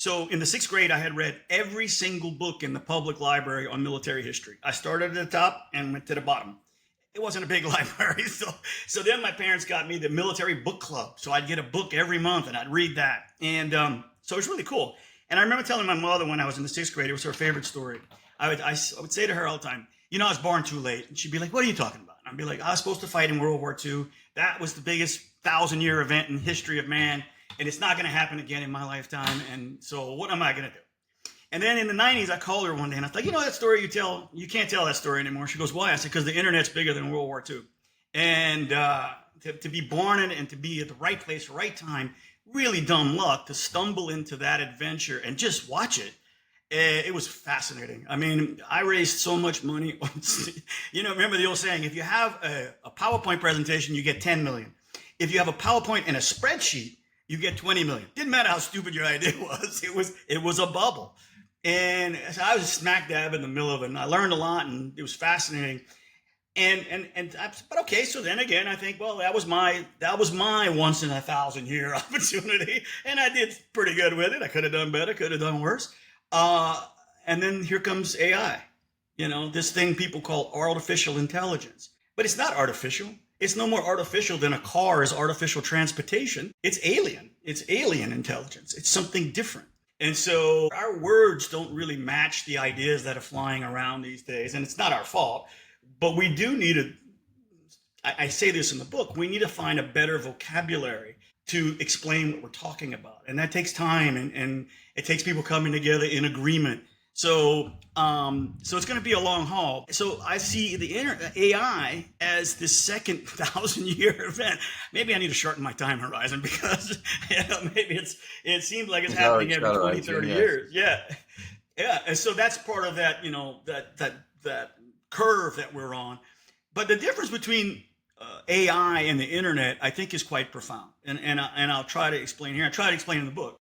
So in the sixth grade, I had read every single book in the public library on military history. I started at the top and went to the bottom. It wasn't a big library, so then my parents got me the military book club. So I'd get a book every month and I'd read that, and so it was really cool. And I remember telling my mother when I was in the sixth grade, it was her favorite story. I would say to her all the time, I was born too late, and she'd be like, "What are you talking about?" And I'd be like, "I was supposed to fight in World War II. That was the biggest 1,000-year event in history of man, and it's not going to happen again in my lifetime. And so what am I going to do?" And then in the 90s, I called her one day and I thought, that story you tell, you can't tell that story anymore. She goes, "Why?" I said, "Because the internet's bigger than World War II." And to be born in it and to be at the right place, right time, really dumb luck to stumble into that adventure and just watch it. It was fascinating. I mean, I raised so much money. Remember the old saying, if you have a PowerPoint presentation, you get 10 million. If you have a PowerPoint and a spreadsheet, you get 20 million. Didn't matter how stupid your idea was. It was a bubble. And so I was smack dab in the middle of it, and I learned a lot, and it was fascinating. But okay, so then again, I think, well, that was my once in 1,000-year opportunity, and I did pretty good with it. I could have done better, could have done worse. And then here comes AI, this thing people call artificial intelligence, but it's not artificial. It's no more artificial than a car is artificial transportation. It's alien. It's alien intelligence. It's something different. And so our words don't really match the ideas that are flying around these days. And it's not our fault, but we do need I say this in the book, we need to find a better vocabulary to explain what we're talking about. And that takes time, and it takes people coming together in agreement. So it's going to be a long haul. So I see the AI as this second 1,000-year event. Maybe I need to shorten my time horizon because maybe it seems like it's happening every 20, 30 years. Yeah. Yeah. And so that's part of that, that curve that we're on. But the difference between AI and the internet, I think, is quite profound. And I'll try to explain here. I try to explain in the book.